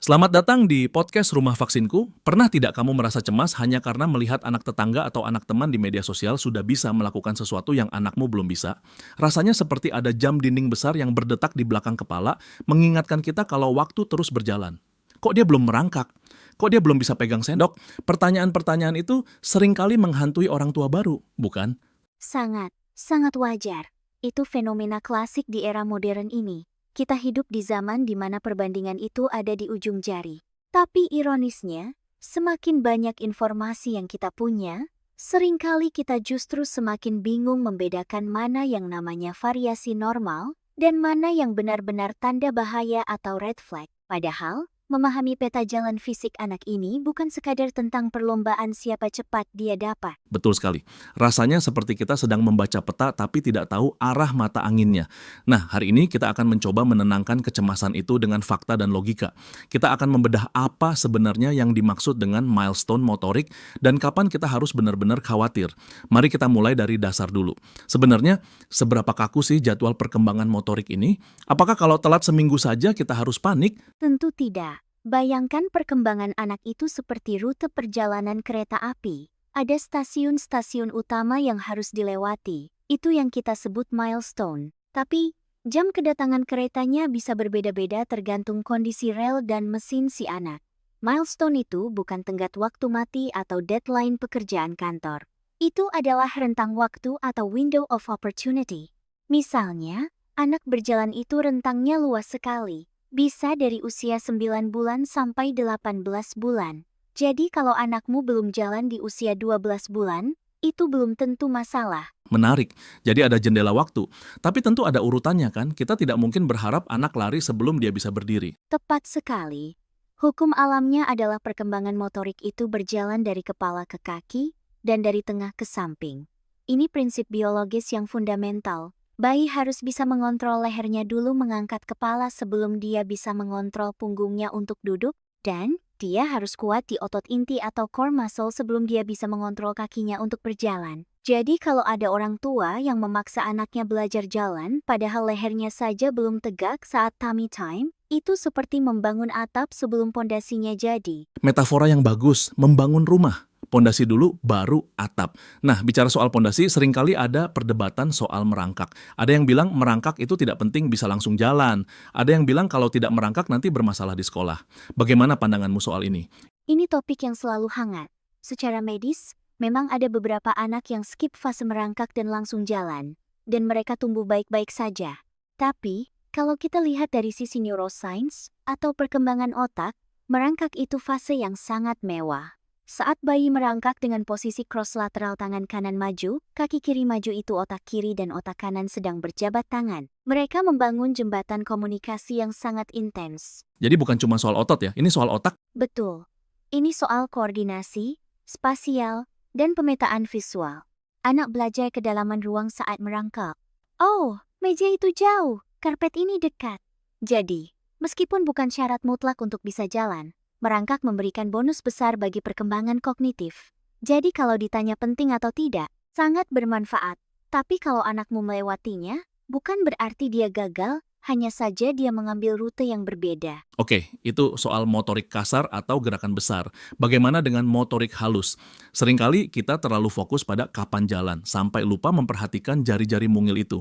Selamat datang di podcast Rumah Vaksinku. Pernah tidak kamu merasa cemas hanya karena melihat anak tetangga atau anak teman di media sosial sudah bisa melakukan sesuatu yang anakmu belum bisa? Rasanya seperti ada jam dinding besar yang berdetak di belakang kepala, mengingatkan kita kalau waktu terus berjalan. Kok dia belum merangkak? Kok dia belum bisa pegang sendok? Pertanyaan-pertanyaan itu seringkali menghantui orang tua baru, bukan? Sangat wajar. Itu fenomena klasik di era modern ini. Kita hidup di zaman di mana perbandingan itu ada di ujung jari. Tapi ironisnya, semakin banyak informasi yang kita punya, seringkali kita justru semakin bingung membedakan mana yang namanya variasi normal dan mana yang benar-benar tanda bahaya atau red flag. Padahal, memahami peta jalan fisik anak ini bukan sekadar tentang perlombaan siapa cepat dia dapat. Betul sekali. Rasanya seperti kita sedang membaca peta tapi tidak tahu arah mata anginnya. Nah, hari ini kita akan mencoba menenangkan kecemasan itu dengan fakta dan logika. Kita akan membedah apa sebenarnya yang dimaksud dengan milestone motorik dan kapan kita harus benar-benar khawatir. Mari kita mulai dari dasar dulu. Sebenarnya, seberapa kaku sih jadwal perkembangan motorik ini? Apakah kalau telat seminggu saja kita harus panik? Tentu tidak. Bayangkan perkembangan anak itu seperti rute perjalanan kereta api. Ada stasiun-stasiun utama yang harus dilewati. Itu yang kita sebut milestone. Tapi, jam kedatangan keretanya bisa berbeda-beda tergantung kondisi rel dan mesin si anak. Milestone itu bukan tenggat waktu mati atau deadline pekerjaan kantor. Itu adalah rentang waktu atau window of opportunity. Misalnya, anak berjalan itu rentangnya luas sekali. Bisa dari usia 9 bulan sampai 18 bulan. Jadi kalau anakmu belum jalan di usia 12 bulan, itu belum tentu masalah. Menarik. Jadi ada jendela waktu. Tapi tentu ada urutannya kan? Kita tidak mungkin berharap anak lari sebelum dia bisa berdiri. Tepat sekali. Hukum alamnya adalah perkembangan motorik itu berjalan dari kepala ke kaki dan dari tengah ke samping. Ini prinsip biologis yang fundamental. Bayi harus bisa mengontrol lehernya dulu mengangkat kepala sebelum dia bisa mengontrol punggungnya untuk duduk, dan dia harus kuat di otot inti atau core muscle sebelum dia bisa mengontrol kakinya untuk berjalan. Jadi kalau ada orang tua yang memaksa anaknya belajar jalan padahal lehernya saja belum tegak saat tummy time, itu seperti membangun atap sebelum pondasinya jadi. Metafora yang bagus, membangun rumah. Pondasi dulu, baru atap. Nah, bicara soal pondasi, seringkali ada perdebatan soal merangkak. Ada yang bilang merangkak itu tidak penting, bisa langsung jalan. Ada yang bilang kalau tidak merangkak nanti bermasalah di sekolah. Bagaimana pandanganmu soal ini? Ini topik yang selalu hangat. Secara medis, memang ada beberapa anak yang skip fase merangkak dan langsung jalan, dan mereka tumbuh baik-baik saja. Tapi, kalau kita lihat dari sisi neuroscience atau perkembangan otak, merangkak itu fase yang sangat mewah. Saat bayi merangkak dengan posisi cross lateral tangan kanan maju, kaki kiri maju itu otak kiri dan otak kanan sedang berjabat tangan. Mereka membangun jembatan komunikasi yang sangat intens. Jadi bukan cuma soal otot ya, ini soal otak. Betul. Ini soal koordinasi, spasial, dan pemetaan visual. Anak belajar kedalaman ruang saat merangkak. Oh, meja itu jauh, karpet ini dekat. Jadi, meskipun bukan syarat mutlak untuk bisa jalan, merangkak memberikan bonus besar bagi perkembangan kognitif. Jadi kalau ditanya penting atau tidak, sangat bermanfaat. Tapi kalau anakmu melewatinya, bukan berarti dia gagal, hanya saja dia mengambil rute yang berbeda. Oke, itu soal motorik kasar atau gerakan besar. Bagaimana dengan motorik halus? Seringkali kita terlalu fokus pada kapan jalan, sampai lupa memperhatikan jari-jari mungil itu.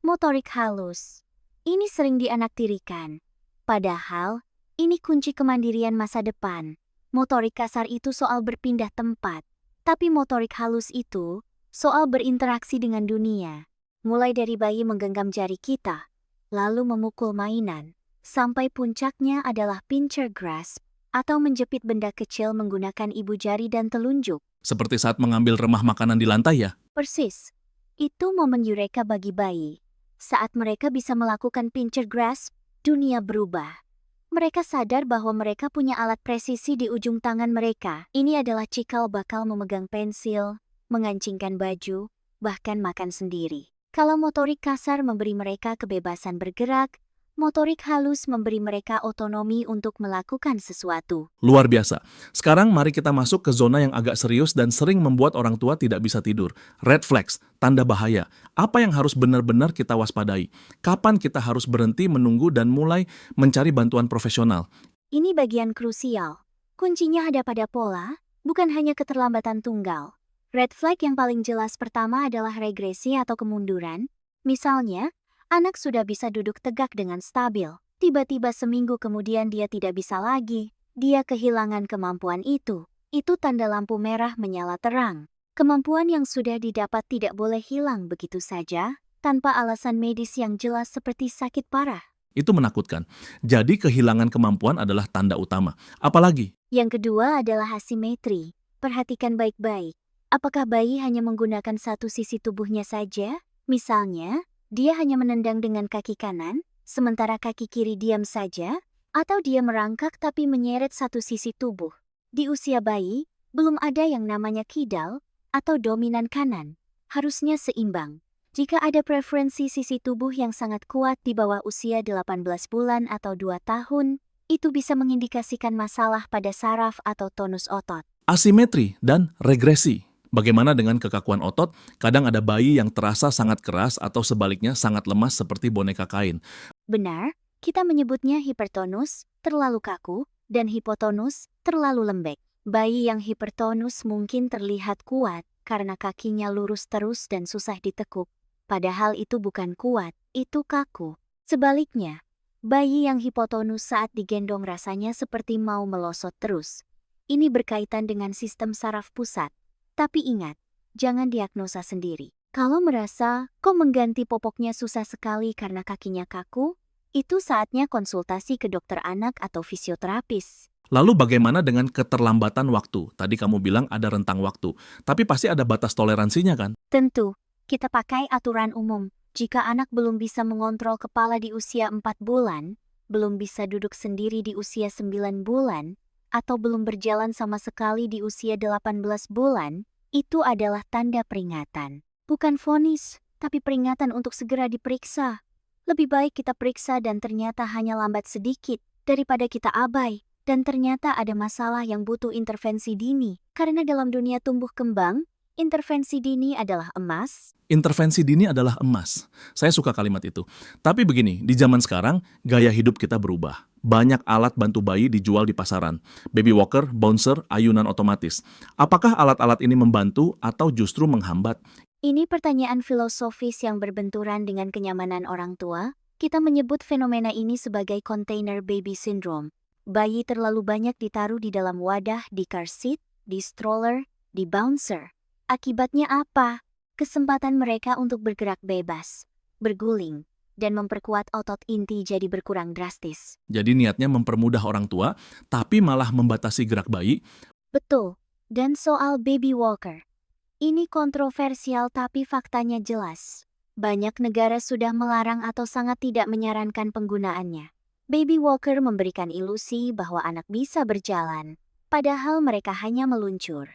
Motorik halus. Ini sering dianaktirikan. Padahal, ini kunci kemandirian masa depan. Motorik kasar itu soal berpindah tempat. Tapi motorik halus itu soal berinteraksi dengan dunia. Mulai dari bayi menggenggam jari kita, lalu memukul mainan, sampai puncaknya adalah pincher grasp, atau menjepit benda kecil menggunakan ibu jari dan telunjuk. Seperti saat mengambil remah makanan di lantai ya. Persis. Itu momen eureka bagi bayi. Saat mereka bisa melakukan pincher grasp, dunia berubah. Mereka sadar bahwa mereka punya alat presisi di ujung tangan mereka. Ini adalah cikal bakal memegang pensil, mengancingkan baju, bahkan makan sendiri. Kalau motorik kasar memberi mereka kebebasan bergerak, motorik halus memberi mereka otonomi untuk melakukan sesuatu. Luar biasa. Sekarang mari kita masuk ke zona yang agak serius dan sering membuat orang tua tidak bisa tidur. Red flags, tanda bahaya. Apa yang harus benar-benar kita waspadai? Kapan kita harus berhenti menunggu dan mulai mencari bantuan profesional? Ini bagian krusial. Kuncinya ada pada pola, bukan hanya keterlambatan tunggal. Red flag yang paling jelas pertama adalah regresi atau kemunduran. Misalnya, anak sudah bisa duduk tegak dengan stabil. Tiba-tiba seminggu kemudian dia tidak bisa lagi. Dia kehilangan kemampuan itu. Itu tanda lampu merah menyala terang. Kemampuan yang sudah didapat tidak boleh hilang begitu saja, tanpa alasan medis yang jelas seperti sakit parah. Itu menakutkan. Jadi kehilangan kemampuan adalah tanda utama. Apalagi? Yang kedua adalah asimetri. Perhatikan baik-baik. Apakah bayi hanya menggunakan satu sisi tubuhnya saja? Misalnya, dia hanya menendang dengan kaki kanan, sementara kaki kiri diam saja, atau dia merangkak tapi menyeret satu sisi tubuh. Di usia bayi, belum ada yang namanya kidal atau dominan kanan. Harusnya seimbang. Jika ada preferensi sisi tubuh yang sangat kuat di bawah usia 18 bulan atau 2 tahun, itu bisa mengindikasikan masalah pada saraf atau tonus otot. Asimetri dan regresi. Bagaimana dengan kekakuan otot? Kadang ada bayi yang terasa sangat keras atau sebaliknya sangat lemas seperti boneka kain. Benar, kita menyebutnya hipertonus, terlalu kaku, dan hipotonus, terlalu lembek. Bayi yang hipertonus mungkin terlihat kuat karena kakinya lurus terus dan susah ditekuk. Padahal itu bukan kuat, itu kaku. Sebaliknya, bayi yang hipotonus saat digendong rasanya seperti mau melosot terus. Ini berkaitan dengan sistem saraf pusat. Tapi ingat, jangan diagnosa sendiri. Kalau merasa kok mengganti popoknya susah sekali karena kakinya kaku, itu saatnya konsultasi ke dokter anak atau fisioterapis. Lalu bagaimana dengan keterlambatan waktu? Tadi kamu bilang ada rentang waktu, tapi pasti ada batas toleransinya kan? Tentu, kita pakai aturan umum. Jika anak belum bisa mengontrol kepala di usia 4 bulan, belum bisa duduk sendiri di usia 9 bulan, atau belum berjalan sama sekali di usia 18 bulan, itu adalah tanda peringatan. Bukan vonis, tapi peringatan untuk segera diperiksa. Lebih baik kita periksa dan ternyata hanya lambat sedikit, daripada kita abai, dan ternyata ada masalah yang butuh intervensi dini. Karena dalam dunia tumbuh kembang, intervensi dini adalah emas. Intervensi dini adalah emas. Saya suka kalimat itu. Tapi begini, di zaman sekarang, gaya hidup kita berubah. Banyak alat bantu bayi dijual di pasaran. Baby walker, bouncer, ayunan otomatis. Apakah alat-alat ini membantu atau justru menghambat? Ini pertanyaan filosofis yang berbenturan dengan kenyamanan orang tua. Kita menyebut fenomena ini sebagai container baby syndrome. Bayi terlalu banyak ditaruh di dalam wadah, di car seat, di stroller, di bouncer. Akibatnya apa? Kesempatan mereka untuk bergerak bebas, berguling, dan memperkuat otot inti jadi berkurang drastis. Jadi niatnya mempermudah orang tua, tapi malah membatasi gerak bayi. Betul. Dan soal baby walker. Ini kontroversial tapi faktanya jelas. Banyak negara sudah melarang atau sangat tidak menyarankan penggunaannya. Baby walker memberikan ilusi bahwa anak bisa berjalan, padahal mereka hanya meluncur.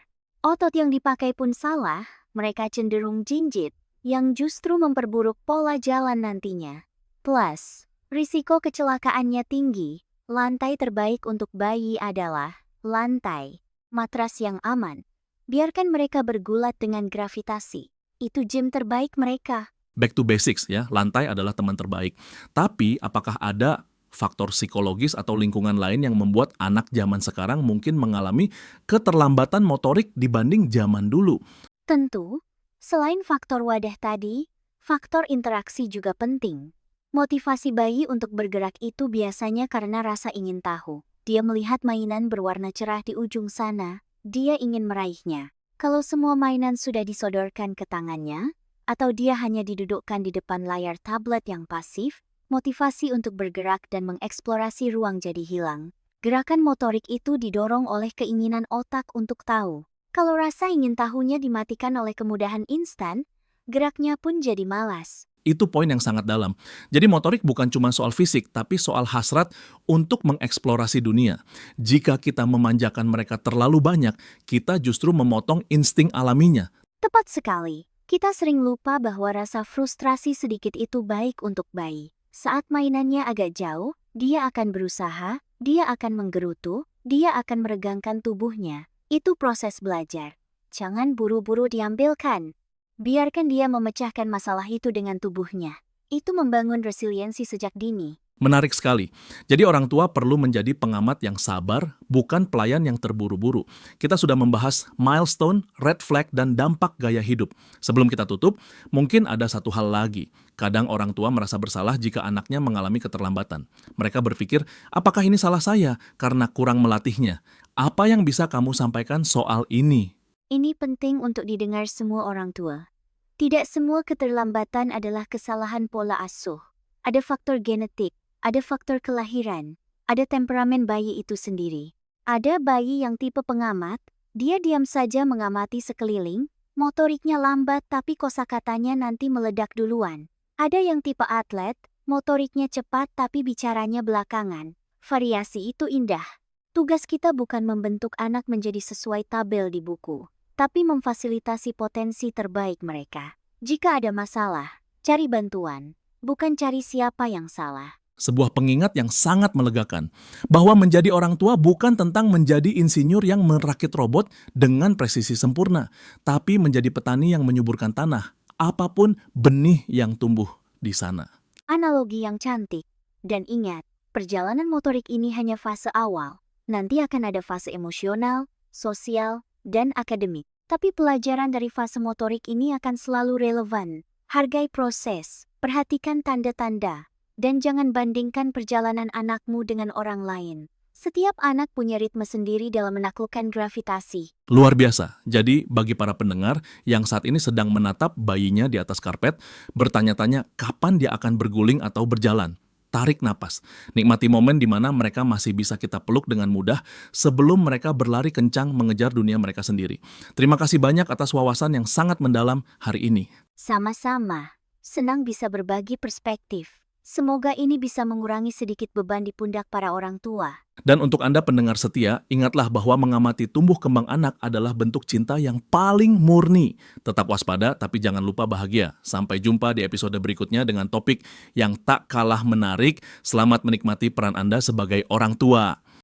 Otot yang dipakai pun salah, mereka cenderung jinjit, yang justru memperburuk pola jalan nantinya. Plus, risiko kecelakaannya tinggi. Lantai terbaik untuk bayi adalah lantai, matras yang aman. Biarkan mereka bergulat dengan gravitasi. Itu gym terbaik mereka. Back to basics ya, lantai adalah teman terbaik. Tapi apakah ada faktor psikologis atau lingkungan lain yang membuat anak zaman sekarang mungkin mengalami keterlambatan motorik dibanding zaman dulu? Tentu, selain faktor wadah tadi, faktor interaksi juga penting. Motivasi bayi untuk bergerak itu biasanya karena rasa ingin tahu. Dia melihat mainan berwarna cerah di ujung sana, dia ingin meraihnya. Kalau semua mainan sudah disodorkan ke tangannya, atau dia hanya didudukkan di depan layar tablet yang pasif, motivasi untuk bergerak dan mengeksplorasi ruang jadi hilang. Gerakan motorik itu didorong oleh keinginan otak untuk tahu. Kalau rasa ingin tahunya dimatikan oleh kemudahan instan, geraknya pun jadi malas. Itu poin yang sangat dalam. Jadi motorik bukan cuma soal fisik, tapi soal hasrat untuk mengeksplorasi dunia. Jika kita memanjakan mereka terlalu banyak, kita justru memotong insting alaminya. Tepat sekali. Kita sering lupa bahwa rasa frustrasi sedikit itu baik untuk bayi. Saat mainannya agak jauh, dia akan berusaha, dia akan menggerutu, dia akan meregangkan tubuhnya. Itu proses belajar. Jangan buru-buru diambilkan. Biarkan dia memecahkan masalah itu dengan tubuhnya. Itu membangun resiliensi sejak dini. Menarik sekali. Jadi orang tua perlu menjadi pengamat yang sabar, bukan pelayan yang terburu-buru. Kita sudah membahas milestone, red flag, dan dampak gaya hidup. Sebelum kita tutup, mungkin ada satu hal lagi. Kadang orang tua merasa bersalah jika anaknya mengalami keterlambatan. Mereka berpikir, apakah ini salah saya karena kurang melatihnya? Apa yang bisa kamu sampaikan soal ini? Ini penting untuk didengar semua orang tua. Tidak semua keterlambatan adalah kesalahan pola asuh. Ada faktor genetik, ada faktor kelahiran, ada temperamen bayi itu sendiri. Ada bayi yang tipe pengamat, dia diam saja mengamati sekeliling, motoriknya lambat tapi kosakatanya nanti meledak duluan. Ada yang tipe atlet, motoriknya cepat tapi bicaranya belakangan. Variasi itu indah. Tugas kita bukan membentuk anak menjadi sesuai tabel di buku, tapi memfasilitasi potensi terbaik mereka. Jika ada masalah, cari bantuan, bukan cari siapa yang salah. Sebuah pengingat yang sangat melegakan, bahwa menjadi orang tua bukan tentang menjadi insinyur yang merakit robot dengan presisi sempurna, tapi menjadi petani yang menyuburkan tanah, apapun benih yang tumbuh di sana. Analogi yang cantik. Dan ingat, perjalanan motorik ini hanya fase awal. Nanti akan ada fase emosional, sosial, dan akademik. Tapi pelajaran dari fase motorik ini akan selalu relevan. Hargai proses, perhatikan tanda-tanda, dan jangan bandingkan perjalanan anakmu dengan orang lain. Setiap anak punya ritme sendiri dalam menaklukkan gravitasi. Luar biasa. Jadi bagi para pendengar yang saat ini sedang menatap bayinya di atas karpet, bertanya-tanya kapan dia akan berguling atau berjalan. Tarik napas. Nikmati momen di mana mereka masih bisa kita peluk dengan mudah sebelum mereka berlari kencang mengejar dunia mereka sendiri. Terima kasih banyak atas wawasan yang sangat mendalam hari ini. Sama-sama. Senang bisa berbagi perspektif. Semoga ini bisa mengurangi sedikit beban di pundak para orang tua. Dan untuk Anda pendengar setia, ingatlah bahwa mengamati tumbuh kembang anak adalah bentuk cinta yang paling murni. Tetap waspada, tapi jangan lupa bahagia. Sampai jumpa di episode berikutnya dengan topik yang tak kalah menarik. Selamat menikmati peran Anda sebagai orang tua.